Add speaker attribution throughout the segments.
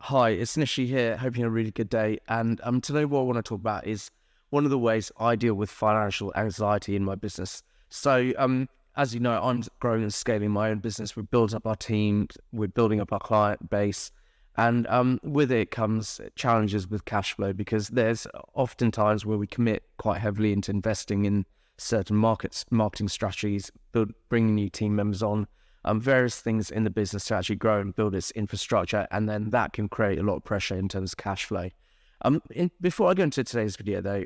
Speaker 1: Hi, it's Nishi here. Hope you had a really good day. And today, what I want to talk about is one of the ways I deal with financial anxiety in my business. As you know, I'm growing and scaling my own business. We've built up our team, we're building up our client base, and with it comes challenges with cash flow because there's often times where we commit quite heavily into investing in certain marketing strategies, bringing new team members on, various things in the business to actually grow and build its infrastructure, and then that can create a lot of pressure in terms of cash flow. Before I go into today's video, though,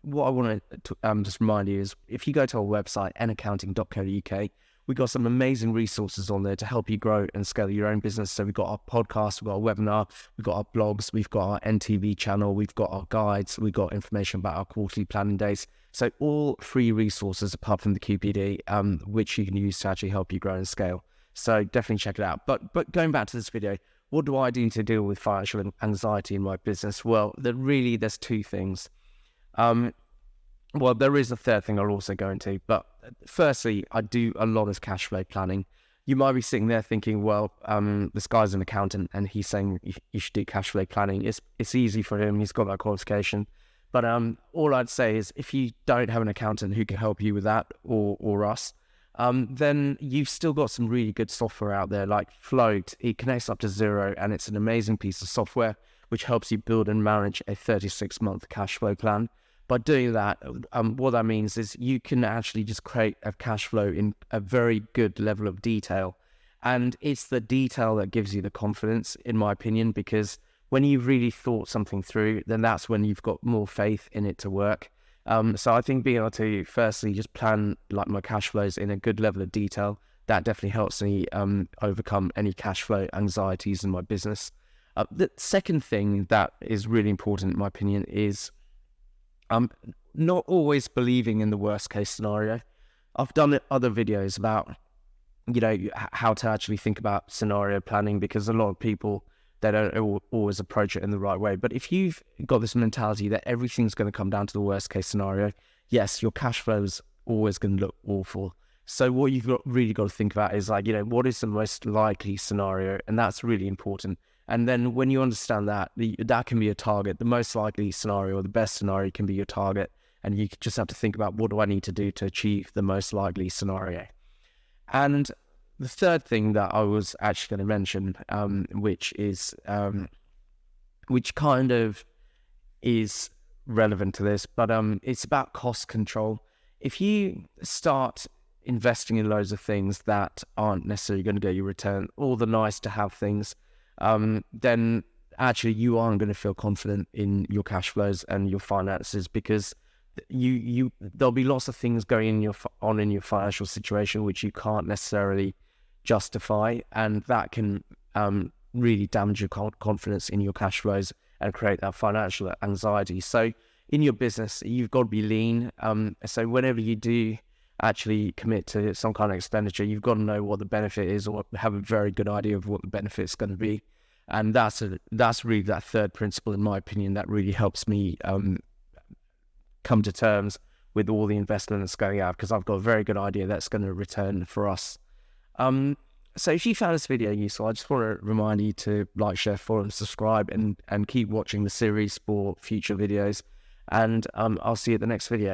Speaker 1: what I want to just remind you is if you go to our website, naccounting.co.uk, we've got some amazing resources on there to help you grow and scale your own business. So we've got our podcast, we've got our webinar, we've got our blogs, we've got our NTV channel, we've got our guides, we've got information about our quarterly planning days. So all free resources apart from the QPD, which you can use to actually help you grow and scale. So definitely check it out. But going back to this video, what do I do to deal with financial anxiety in my business? Well, there's two things. Well, there is a third thing I'll also go into, but firstly, I do a lot of cash flow planning. You might be sitting there thinking, well, this guy's an accountant and he's saying you should do cash flow planning. It's easy for him. He's got that qualification. But all I'd say is if you don't have an accountant who can help you with that or us, then you've still got some really good software out there like Float. It connects up to Zero and it's an amazing piece of software which helps you build and manage a 36-month cash flow plan. By doing that, what that means is you can actually just create a cash flow in a very good level of detail. And it's the detail that gives you the confidence, in my opinion, because when you've really thought something through, then that's when you've got more faith in it to work. So I think being able to firstly just plan like my cash flows in a good level of detail, that definitely helps me overcome any cash flow anxieties in my business. The second thing that is really important, in my opinion, is not always believing in the worst case scenario. I've done other videos about, how to actually think about scenario planning because a lot of people, they don't always approach it in the right way. But if you've got this mentality that everything's going to come down to the worst case scenario, yes, your cash flow is always going to look awful. So what you've really got to think about is what is the most likely scenario? And that's really important. And then when you understand that, that can be a target. The most likely scenario or the best scenario can be your target. And you just have to think about what do I need to do to achieve the most likely scenario. And the third thing that I was actually going to mention, which kind of is relevant to this, but it's about cost control. If you start investing in loads of things that aren't necessarily going to get you return, all the nice to have things, then actually you aren't going to feel confident in your cash flows and your finances because there'll be lots of things going in your financial situation which you can't necessarily justify, and that can really damage your confidence in your cash flows and create that financial anxiety. So in your business, you've got to be lean. So whenever you do actually commit to some kind of expenditure, you've got to know what the benefit is or have a very good idea of what the benefit is going to be. And that's really that third principle, in my opinion, that really helps me come to terms with all the investment that's going out because I've got a very good idea that's going to return for us. So if you found this video useful, I just want to remind you to like, share, follow, and subscribe, and keep watching the series for future videos. And I'll see you at the next video.